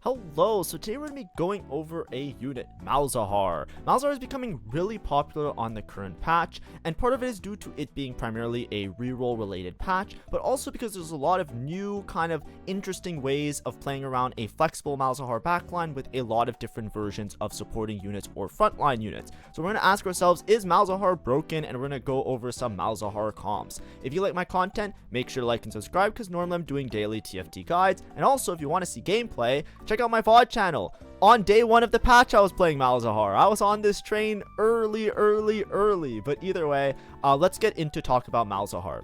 Hello, so today we're going to be going over a unit, Malzahar. Malzahar is becoming really popular on the current patch, and part of it is due to it being primarily a reroll related patch, but also because there's a lot of new kind of interesting ways of playing around a flexible Malzahar backline with a lot of different versions of supporting units or frontline units. So we're going to ask ourselves, is Malzahar broken? And we're going to go over some Malzahar comps. If you like my content, make sure to like and subscribe because normally I'm doing daily TFT guides, and also if you want to see gameplay, check out my VOD channel. On day one of the patch, I was playing Malzahar. I was on this train early. But either way, let's get into talk about Malzahar.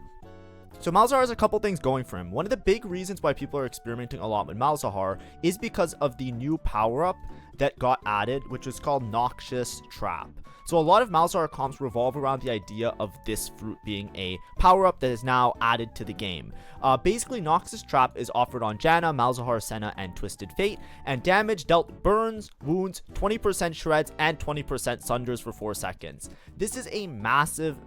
So Malzahar has a couple things going for him. One of the big reasons why people are experimenting a lot with Malzahar is because of the new power-up that got added, which is called Noxious Trap. So a lot of Malzahar comps revolve around the idea of this fruit being a power-up that is now added to the game. Basically, Noxious Trap is offered on Janna, Malzahar, Senna, and Twisted Fate, and damage dealt burns, wounds, 20% shreds, and 20% sunders for 4 seconds. This is a massively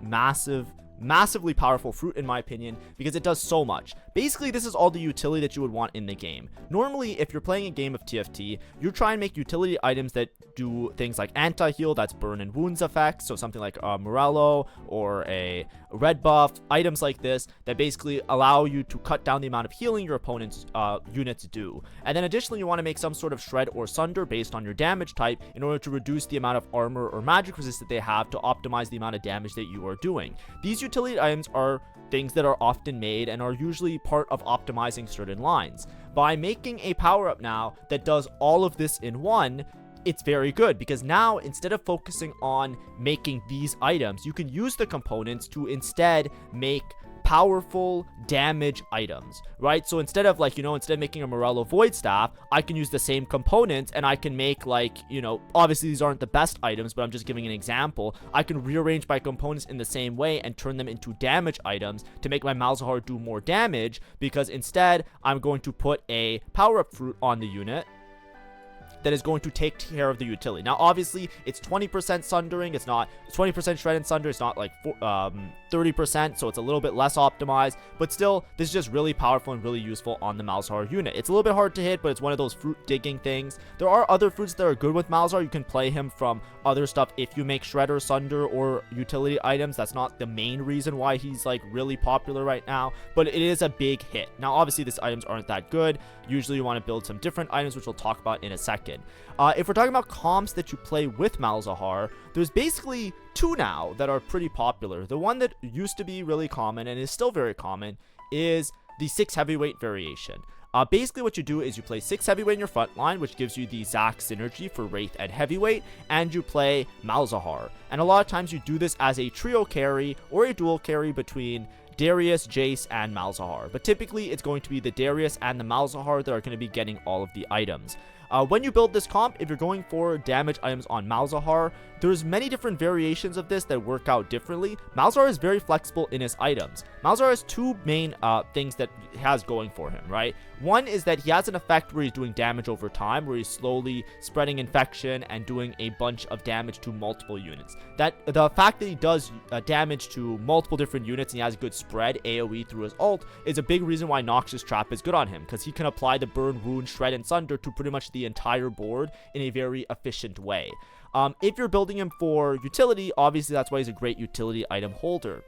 powerful fruit in my opinion because it does so much. Basically, this is all the utility that you would want in the game. Normally, if you're playing a game of TFT, you try and make utility items that do things like anti-heal, that's burn and wounds effects, so something like Morello or a red buff, items like this that basically allow you to cut down the amount of healing your opponent's units do. And then additionally, you want to make some sort of shred or sunder based on your damage type in order to reduce the amount of armor or magic resist that they have to optimize the amount of damage that you are doing. These utility items are things that are often made and are usually part of optimizing certain lines. By making a power-up now that does all of this in one, it's very good because now instead of focusing on making these items, you can use the components to instead make powerful damage items, right? So instead of instead of making a Morello Void Staff, I can use the same components and I can make obviously these aren't the best items, but I'm just giving an example. I can rearrange my components in the same way and turn them into damage items to make my Malzahar do more damage, because instead I'm going to put a power-up fruit on the unit that is going to take care of the utility. Now obviously it's 20% sundering, it's 20% shred and sunder, it's not like 30%, so it's a little bit less optimized, but still this is just really powerful and really useful on the Malzahar unit. It's a little bit hard to hit, but it's one of those fruit digging things. There are other fruits that are good with Malzahar. You can play him from other stuff if you make shred or sunder or utility items. That's not the main reason why he's really popular right now, but it is a big hit. Now obviously these items aren't that good. Usually you want to build some different items, which we'll talk about in a second. If we're talking about comps that you play with Malzahar, there's basically two now that are pretty popular. The one that used to be really common and is still very common is the 6 heavyweight variation. Basically what you do is you play 6 heavyweight in your front line, which gives you the Zac synergy for Wraith and heavyweight, and you play Malzahar. And a lot of times you do this as a trio carry or a dual carry between Darius, Jace, and Malzahar. But typically it's going to be the Darius and the Malzahar that are going to be getting all of the items. When you build this comp, if you're going for damage items on Malzahar, there's many different variations of this that work out differently. Malzahar is very flexible in his items. Malzahar has two main things that he has going for him, right? One is that he has an effect where he's doing damage over time, where he's slowly spreading infection and doing a bunch of damage to multiple units. The fact that he does damage to multiple different units and he has good spread AoE through his ult is a big reason why Noxious Trap is good on him, because he can apply the burn, wound, shred, and sunder to pretty much the entire board in a very efficient way. If you're building him for utility, obviously that's why he's a great utility item holder.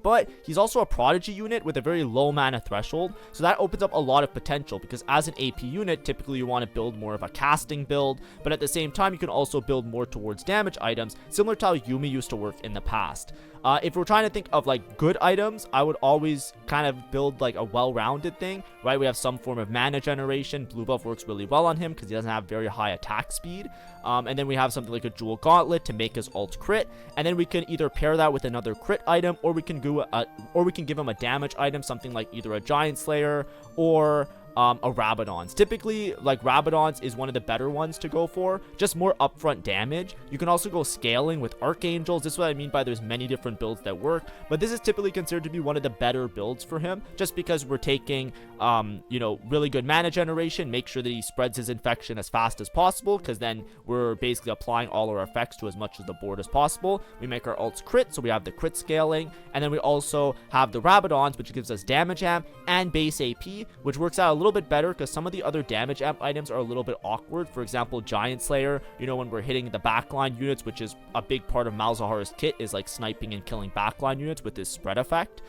But he's also a prodigy unit with a very low mana threshold, so that opens up a lot of potential, because as an AP unit, typically you want to build more of a casting build, but at the same time you can also build more towards damage items, similar to how Yuumi used to work in the past. If we're trying to think of good items, I would always kind of build a well-rounded thing, right? We have some form of mana generation. Blue buff works really well on him because he doesn't have very high attack speed. And then we have something like a jewel gauntlet to make his ult crit, and then we can either pair that with another crit item, or we can give him a damage item, something like either a giant slayer or a Rabadon's. Typically, Rabadon's is one of the better ones to go for, just more upfront damage. You can also go scaling with Archangels. This is what I mean by there's many different builds that work, but this is typically considered to be one of the better builds for him, just because we're taking, really good mana generation, make sure that he spreads his infection as fast as possible, because then we're basically applying all our effects to as much of the board as possible. We make our ults crit, so we have the crit scaling, and then we also have the Rabadon's, which gives us damage amp and base AP, which works out a little little bit better because some of the other damage amp items are a little bit awkward. For example, Giant Slayer, you know, when we're hitting the backline units, which is a big part of Malzahar's kit, is like sniping and killing backline units with this spread effect.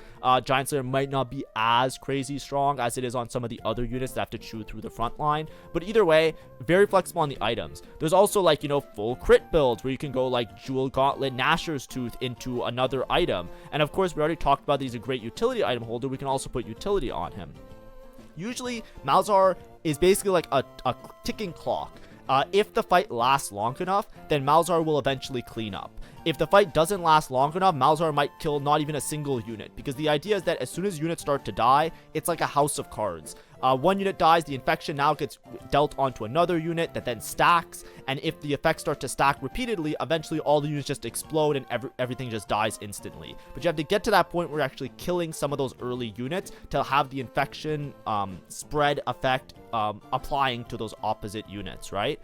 Giant Slayer might not be as crazy strong as it is on some of the other units that have to chew through the front line, but either way, very flexible on the items. There's also like, you know, full crit builds where you can go like Jewel Gauntlet, Gnasher's Tooth into another item, and of course we already talked about that he's a great utility item holder. We can also put utility on him. Usually Malzahar is basically like a ticking clock. If the fight lasts long enough, then Malzahar will eventually clean up. If the fight doesn't last long enough, Malzahar might kill not even a single unit, because the idea is that as soon as units start to die, it's like a house of cards. One unit dies, the infection now gets dealt onto another unit that then stacks, and if the effects start to stack repeatedly, eventually all the units just explode and everything just dies instantly. But you have to get to that point where you're actually killing some of those early units to have the infection spread effect applying to those opposite units, right?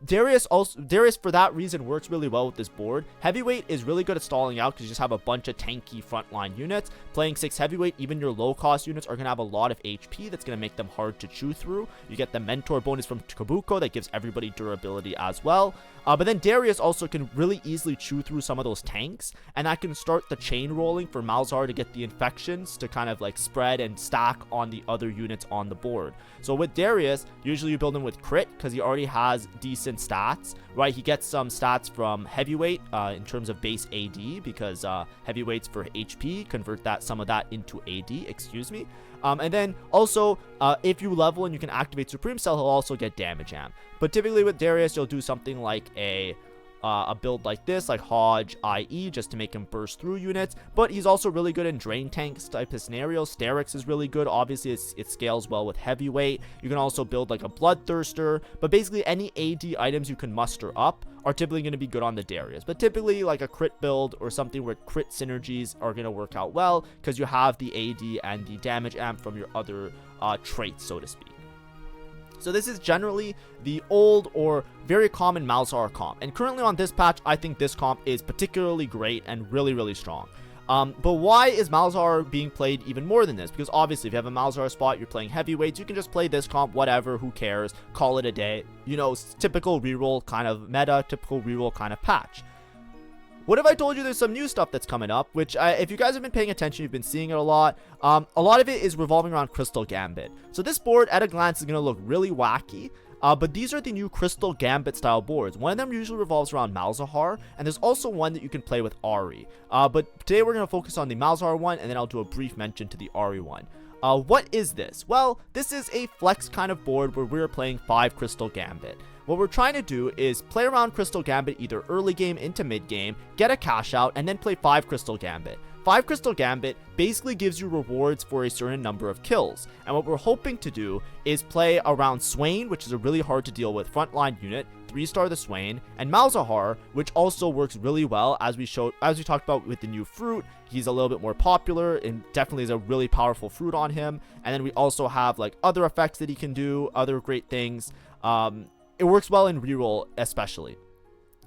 Darius for that reason works really well with this board. Heavyweight is really good at stalling out because you just have a bunch of tanky frontline units. Playing 6 heavyweight, even your low cost units are going to have a lot of HP that's going to make them hard to chew through. You get the mentor bonus from Kabuko that gives everybody durability as well. But then Darius also can really easily chew through some of those tanks, and that can start the chain rolling for Malzahar to get the infections to kind of like spread and stack on the other units on the board. So with Darius, usually you build him with crit because he already has decent stats, right? He gets some stats from heavyweight in terms of base AD, because heavyweights for HP convert some of that into AD, excuse me. And then also, if you level and you can activate Supreme Cell, he'll also get damage amp. But typically with Darius, you'll do something like a build like this, like Hodge IE, just to make him burst through units. But he's also really good in drain tanks type of scenarios. Sterix is really good. Obviously, it scales well with heavyweight. You can also build like a Bloodthirster. But basically, any AD items you can muster up are typically going to be good on the Darius. But typically, like a crit build or something where crit synergies are going to work out well because you have the AD and the damage amp from your other traits, so to speak. So this is generally the old or very common Malzahar comp. And currently on this patch, I think this comp is particularly great and really, really strong. But why is Malzahar being played even more than this? Because obviously if you have a Malzahar spot, you're playing heavyweights, you can just play this comp, whatever, who cares, call it a day. You know, typical reroll kind of meta, typical reroll kind of patch. What if I told you there's some new stuff that's coming up, which if you guys have been paying attention, you've been seeing it a lot. A lot of it is revolving around Crystal Gambit. So this board at a glance is going to look really wacky, but these are the new Crystal Gambit style boards. One of them usually revolves around Malzahar, and there's also one that you can play with Ahri. But today we're going to focus on the Malzahar one, and then I'll do a brief mention to the Ahri one. What is this? Well, this is a flex kind of board where we're playing 5 Crystal Gambit. What we're trying to do is play around Crystal Gambit either early game into mid game, get a cash out, and then play 5 Crystal Gambit. 5 Crystal Gambit basically gives you rewards for a certain number of kills, and what we're hoping to do is play around Swain, which is a really hard to deal with frontline unit, 3-star the Swain, and Malzahar, which also works really well as we talked about with the new fruit. He's a little bit more popular and definitely is a really powerful fruit on him. And then we also have like other effects that he can do, other great things. It works well in reroll especially.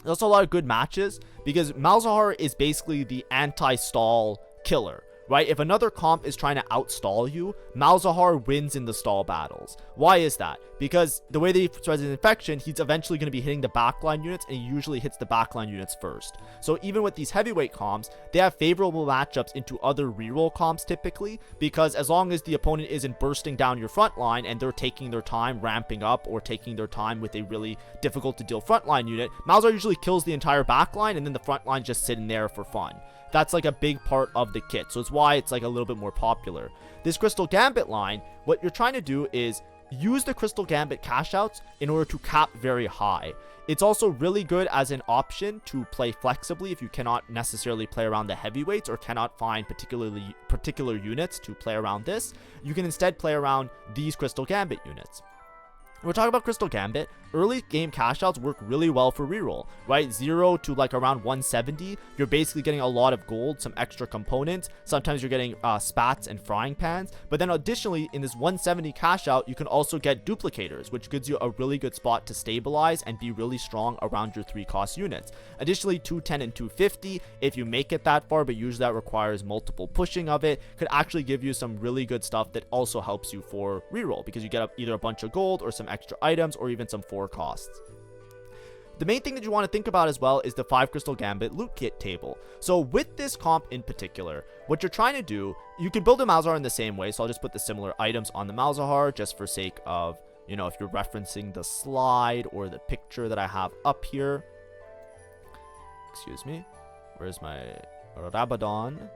There's also a lot of good matches because Malzahar is basically the anti-stall killer, right? If another comp is trying to outstall you, Malzahar wins in the stall battles. Why is that? Because the way that he spreads his infection, he's eventually going to be hitting the backline units, and he usually hits the backline units first. So even with these heavyweight comps, they have favorable matchups into other reroll comps typically, because as long as the opponent isn't bursting down your front line and they're taking their time ramping up or taking their time with a really difficult to deal frontline unit, Malzahar usually kills the entire backline, and then the front line just sitting there for fun. That's like a big part of the kit, so it's why it's like a little bit more popular. This Crystal Gambit line, what you're trying to do is use the Crystal Gambit cash outs in order to cap very high. It's also really good as an option to play flexibly if you cannot necessarily play around the heavyweights or cannot find particular units to play around this. You can instead play around these Crystal Gambit units. We're talking about Crystal Gambit. Early game cash outs work really well for reroll, right? 0 to like around 170, you're basically getting a lot of gold, some extra components. Sometimes you're getting spats and frying pans. But then additionally, in this 170 cash out, you can also get duplicators, which gives you a really good spot to stabilize and be really strong around your 3 cost units. Additionally, 210 and 250, if you make it that far, but usually that requires multiple pushing of it, could actually give you some really good stuff that also helps you for reroll, because you get either a bunch of gold or some extra items or even some 4 costs. The main thing that you want to think about as well is the 5 Crystal Gambit loot kit table. So with this comp in particular, what you're trying to do, you can build a Malzahar in the same way. So I'll just put the similar items on the Malzahar just for sake of, you know, if you're referencing the slide or the picture that I have up here. Excuse me. Where's my Rabadon?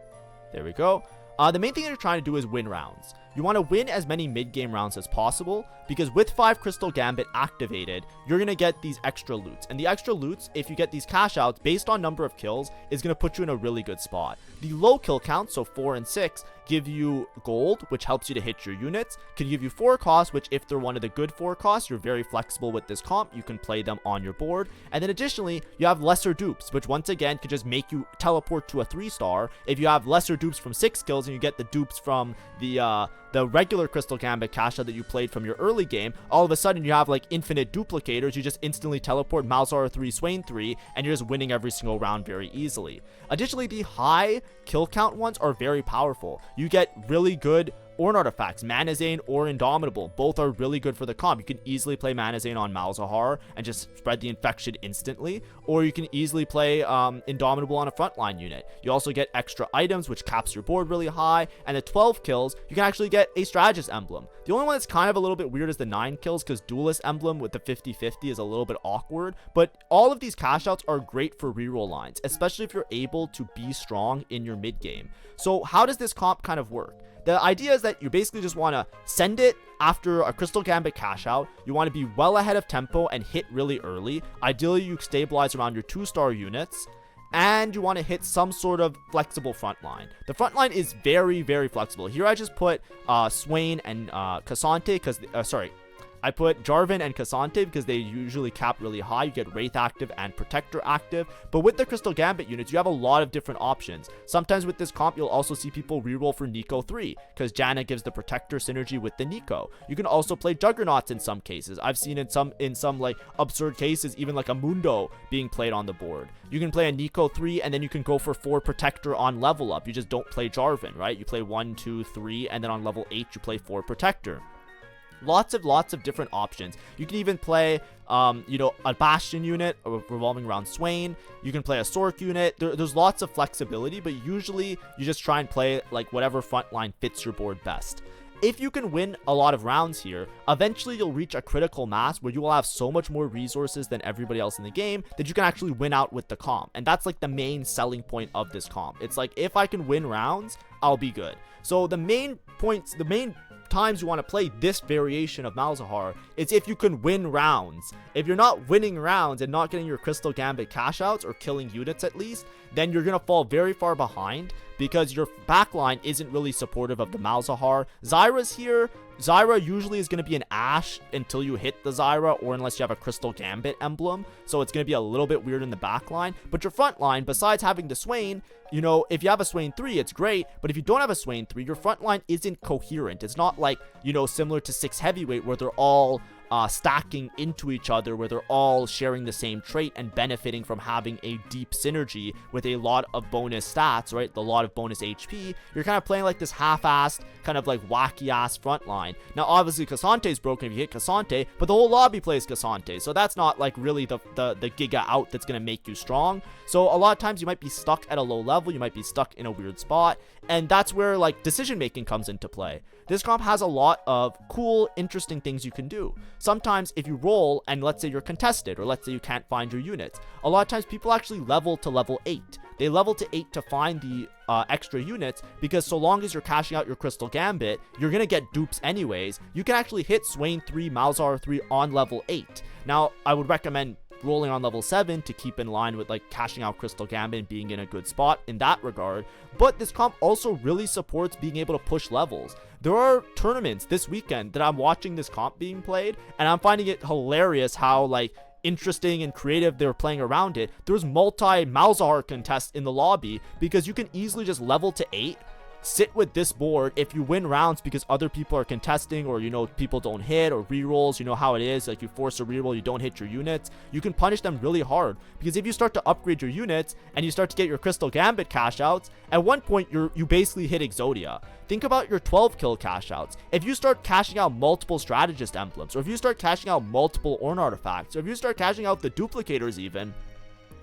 There we go. The main thing that you're trying to do is win rounds. You want to win as many mid-game rounds as possible, because with 5 Crystal Gambit activated, you're going to get these extra loots. And the extra loots, if you get these cash outs based on number of kills, is going to put you in a really good spot. The low kill count, so 4 and 6, give you gold, which helps you to hit your units. Can give you 4 costs, which if they're one of the good 4 costs, you're very flexible with this comp. You can play them on your board. And then additionally, you have lesser dupes, which once again could just make you teleport to a 3-star. If you have lesser dupes from 6 kills and you get the dupes from the regular Crystal Gambit cash out that you played from your early game, all of a sudden you have like infinite duplicators. You just instantly teleport Malzahar 3, Swain 3, and you're just winning every single round very easily. Additionally, the high kill count ones are very powerful. You get really good Ornn artifacts. Manazane or Indomitable, both are really good for the comp. You can easily play Manazane on Malzahar and just spread the infection instantly, or you can easily play Indomitable on a frontline unit. You also get extra items, which caps your board really high, and at 12 kills, you can actually get a Strategist emblem. The only one that's kind of a little bit weird is the 9 kills, because Duelist emblem with the 50-50 is a little bit awkward, but all of these cash outs are great for reroll lines, especially if you're able to be strong in your mid game. So how does this comp kind of work? The idea is that you basically just want to send it after a Crystal Gambit cash out. You want to be well ahead of tempo and hit really early. Ideally, you stabilize around your 2-star units, and you want to hit some sort of flexible front line. The front line is very, very flexible. Here I just put Swain and Cassante because, I put Jarvan and Cassante because they usually cap really high. You get Wraith active and Protector active. But with the Crystal Gambit units, you have a lot of different options. Sometimes with this comp, you'll also see people reroll for Nico 3 because Janna gives the Protector synergy with the Nico. You can also play Juggernauts in some cases. I've seen in some like absurd cases, even like a Mundo being played on the board. You can play a Nico 3 and then you can go for 4 Protector on level up. You just don't play Jarvan, right? You play 1, 2, 3, and then on level 8, you play 4 Protector. Lots of different options. You can even play, a Bastion unit revolving around Swain. You can play a Sork unit. There's lots of flexibility, but usually you just try and play like whatever front line fits your board best. If you can win a lot of rounds here, eventually you'll reach a critical mass where you will have so much more resources than everybody else in the game that you can actually win out with the comp. And that's like the main selling point of this comp. It's like, if I can win rounds, I'll be good. So the main times you want to play this variation of Malzahar is if you can win rounds. If you're not winning rounds and not getting your Crystal Gambit cash outs or killing units at least, then you're gonna fall very far behind because your backline isn't really supportive of the Malzahar. Zyra's here. Zyra usually is going to be an Ashe until you hit the Zyra, or unless you have a Crystal Gambit emblem, so it's going to be a little bit weird in the backline. But your front line, besides having the Swain, if you have a Swain 3, it's great, but if you don't have a Swain 3, your front line isn't coherent. It's not like, similar to 6 Heavyweight where they're all stacking into each other, where they're all sharing the same trait and benefiting from having a deep synergy with a lot of bonus stats, right? A lot of bonus HP. You're kind of playing like this half-assed, kind of like wacky-ass front line. Now, obviously, Cassante's broken if you hit Cassante, but the whole lobby plays Cassante, so that's not like really the Giga out that's going to make you strong. So a lot of times you might be stuck at a low level, you might be stuck in a weird spot, and that's where like decision-making comes into play. This comp has a lot of cool, interesting things you can do. Sometimes if you roll and let's say you're contested, or let's say you can't find your units, a lot of times people actually level to level 8. They level to 8 to find the extra units, because so long as you're cashing out your Crystal Gambit, you're going to get dupes anyways. You can actually hit Swain 3, Malzahar 3 on level 8. Now, I would recommend rolling on level 7 to keep in line with like cashing out Crystal Gambit and being in a good spot in that regard. But this comp also really supports being able to push levels. There are tournaments this weekend that I'm watching this comp being played, and I'm finding it hilarious how like interesting and creative they were playing around it. There's multi Malzahar contests in the lobby because you can easily just level to 8, sit with this board. If you win rounds because other people are contesting, or you know, people don't hit, or rerolls, you know how it is, like you force a reroll, you don't hit your units, you can punish them really hard. Because if you start to upgrade your units and you start to get your Crystal Gambit cash outs, at one point you basically hit Exodia. Think about your 12 kill cash outs. If you start cashing out multiple strategist emblems, or if you start cashing out multiple Ornn artifacts, or if you start cashing out the duplicators even,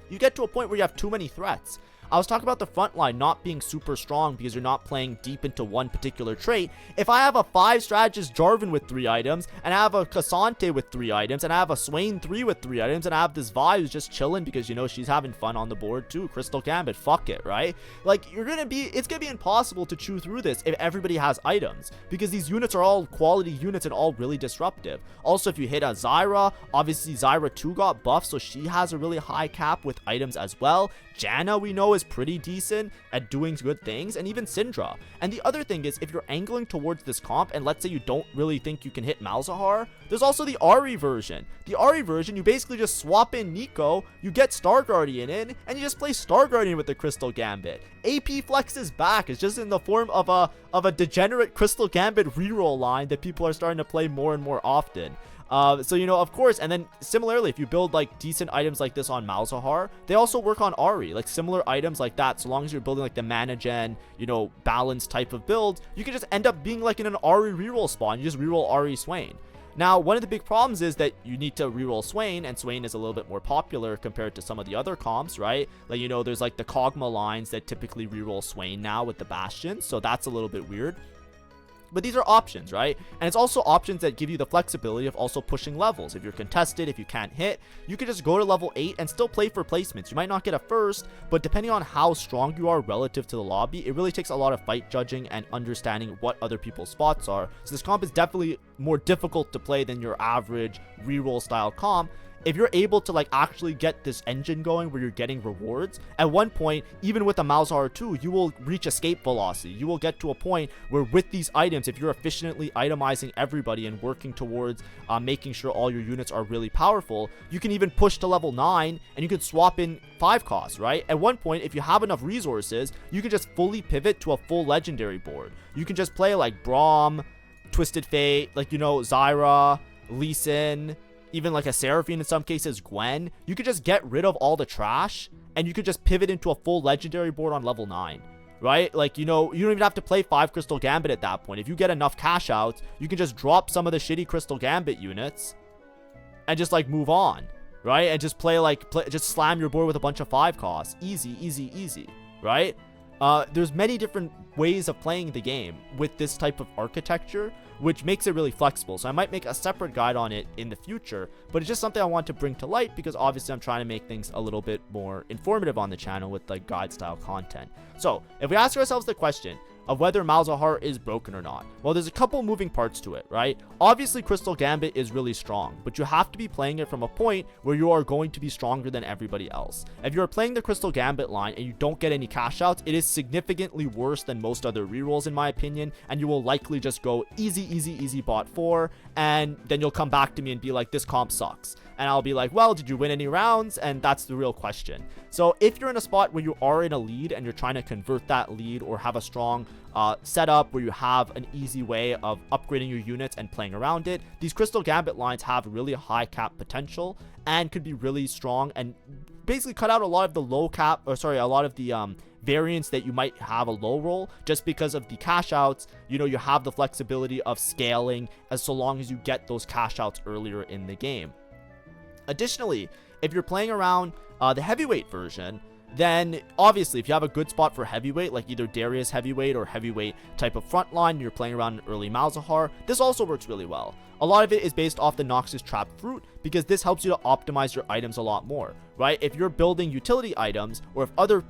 you get to a point where you have too many threats. I was talking about the front line not being super strong because you're not playing deep into one particular trait. If I have a 5 strategist Jarvan with 3 items, and I have a Cassante with 3 items, and I have a Swain 3 with 3 items, and I have this Vi who's just chilling because, you know, she's having fun on the board too, Crystal Gambit, fuck it, right? Like, it's gonna be impossible to chew through this if everybody has items, because these units are all quality units and all really disruptive. Also, if you hit a Zyra, obviously Zyra 2 got buffed, so she has a really high cap with items as well. Janna, we know, is pretty decent at doing good things, and even Syndra. And the other thing is, if you're angling towards this comp, and let's say you don't really think you can hit Malzahar, there's also the Ahri version. The Ahri version, you basically just swap in Nico, you get Star Guardian in, and you just play Star Guardian with the Crystal Gambit. AP Flex is back. It's just in the form of a degenerate Crystal Gambit reroll line that people are starting to play more and more often. So, you know, of course, and then similarly, if you build like decent items like this on Malzahar, they also work on Ahri, like similar items like that. So long as you're building like the mana gen, you know, balanced type of build, you can just end up being like in an Ahri reroll spawn. You just reroll Ahri Swain. Now, one of the big problems is that you need to reroll Swain, and Swain is a little bit more popular compared to some of the other comps, right? Like, you know, there's like the Kog'Maw lines that typically reroll Swain now with the Bastion, so that's a little bit weird. But these are options, right? And it's also options that give you the flexibility of also pushing levels. If you're contested, if you can't hit, you can just go to level 8 and still play for placements. You might not get a first, but depending on how strong you are relative to the lobby, it really takes a lot of fight judging and understanding what other people's spots are. So this comp is definitely more difficult to play than your average reroll style comp. If you're able to like actually get this engine going where you're getting rewards, at one point, even with a Malzahar 2, you will reach escape velocity. You will get to a point where with these items, if you're efficiently itemizing everybody and working towards making sure all your units are really powerful, you can even push to level 9 and you can swap in 5 costs, right? At one point, if you have enough resources, you can just fully pivot to a full legendary board. You can just play like Braum, Twisted Fate, like, you know, Zyra, Lee Sin, even like a Seraphine in some cases, Gwen. You could just get rid of all the trash and you could just pivot into a full legendary board on level 9, right? Like, you know, you don't even have to play 5 Crystal Gambit at that point. If you get enough cash outs, you can just drop some of the shitty Crystal Gambit units and just like move on, right? And just just slam your board with a bunch of 5 costs. Easy, easy, easy, right? There's many different ways of playing the game with this type of architecture, which makes it really flexible. So I might make a separate guide on it in the future, but it's just something I want to bring to light because obviously I'm trying to make things a little bit more informative on the channel with like guide style content. So if we ask ourselves the question of whether Malzahar is broken or not, well, there's a couple moving parts to it, right? Obviously, Crystal Gambit is really strong, but you have to be playing it from a point where you are going to be stronger than everybody else. If you are playing the Crystal Gambit line and you don't get any cash outs, it is significantly worse than most other rerolls in my opinion, and you will likely just go easy, easy, easy bot 4, and then you'll come back to me and be like, this comp sucks. And I'll be like, well, did you win any rounds? And that's the real question. So if you're in a spot where you are in a lead and you're trying to convert that lead or have a strong setup where you have an easy way of upgrading your units and playing around it, these Crystal Gambit lines have really high cap potential and could be really strong and basically cut out a lot of the low cap, or sorry, a lot of the variants that you might have a low roll just because of the cash outs. You know, you have the flexibility of scaling as so long as you get those cash outs earlier in the game. Additionally, if you're playing around the heavyweight version, then obviously if you have a good spot for heavyweight, like either Darius heavyweight or heavyweight type of frontline, you're playing around an early Malzahar, this also works really well. A lot of it is based off the Noxious Trap Fruit, because this helps you to optimize your items a lot more, right? If you're building utility items, or if other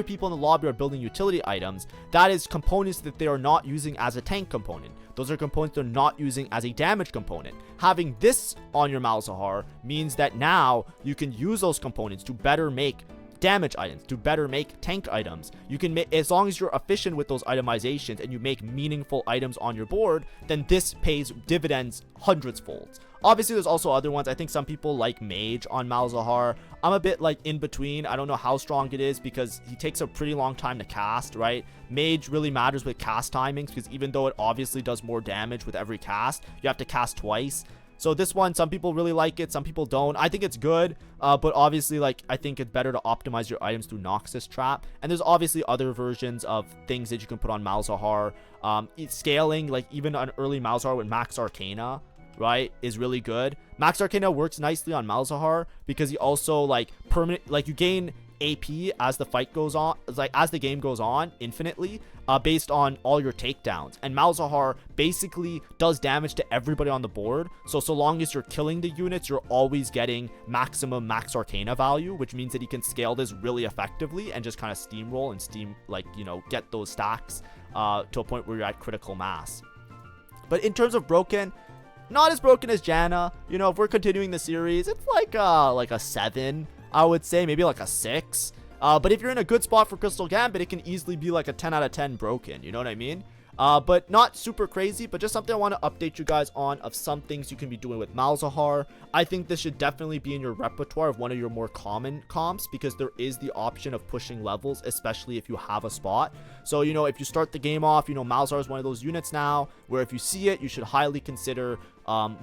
people in the lobby are building utility items, that is components that they are not using as a tank component. Those are components they're not using as a damage component. Having this on your Malzahar means that now you can use those components to better make damage items, to better make tank items. You can make, as long as you're efficient with those itemizations and you make meaningful items on your board, then this pays dividends hundreds folds. Obviously there's also other ones. I think some people like Mage on Malzahar. I'm a bit like in between. I don't know how strong it is because he takes a pretty long time to cast, right? Mage really matters with cast timings, because even though it obviously does more damage with every cast, you have to cast twice. So this one, some people really like it, some people don't. I think it's good, but obviously, like, I think it's better to optimize your items through Noxious Trap. And there's obviously other versions of things that you can put on Malzahar. Scaling, like even an early Malzahar with Max Arcana, right, is really good. Max Arcana works nicely on Malzahar because he also, like, you gain AP as the fight goes on, like as the game goes on infinitely, based on all your takedowns. And Malzahar basically does damage to everybody on the board, so long as you're killing the units, you're always getting maximum Max Arcana value, which means that he can scale this really effectively and just kind of steamroll and like, you know, get those stacks to a point where you're at critical mass. But in terms of broken, not as broken as Janna. You know, if we're continuing the series, it's like a 7, I would say, maybe like a 6. But if you're in a good spot for Crystal Gambit, it can easily be like a 10 out of 10 broken. You know what I mean? But not super crazy, but just something I want to update you guys on of some things you can be doing with Malzahar. I think this should definitely be in your repertoire of one of your more common comps, because there is the option of pushing levels, especially if you have a spot. So, you know, if you start the game off, you know, Malzahar is one of those units now where if you see it, you should highly consider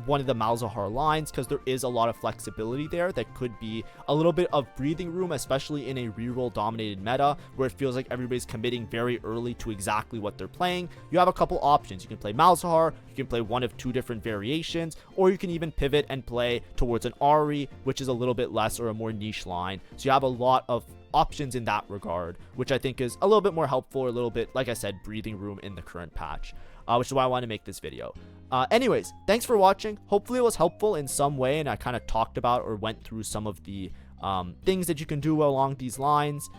one of the Malzahar lines, because there is a lot of flexibility there that could be a little bit of breathing room, especially in a reroll dominated meta where it feels like everybody's committing very early to exactly what they're playing. You have a couple options. You can play Malzahar, you can play one of 2 different variations, or you can even pivot and play towards an Ari, which is a little bit less or a more niche line. So you have a lot of options in that regard, which I think is a little bit more helpful, or a little bit, like I said, breathing room in the current patch, which is why I want to make this video. Anyways, thanks for watching. Hopefully it was helpful in some way, and I kind of talked about or went through some of the things that you can do along these lines.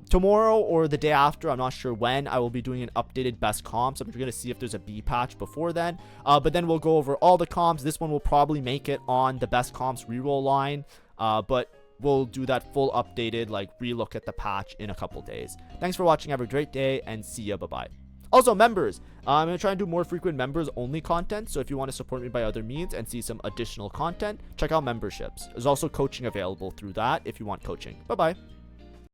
Tomorrow or the day after, I'm not sure when, I will be doing an updated best comps. I'm going to see if there's a B patch before then, but then we'll go over all the comps. This one will probably make it on the best comps reroll line, but we'll do that full updated, like, relook at the patch in a couple days. Thanks for watching. Have a great day, and see ya. Bye-bye. Also, members, I'm going to try and do more frequent members only content, so if you want to support me by other means and see some additional content, check out memberships. There's also coaching available through that if you want coaching. Bye bye.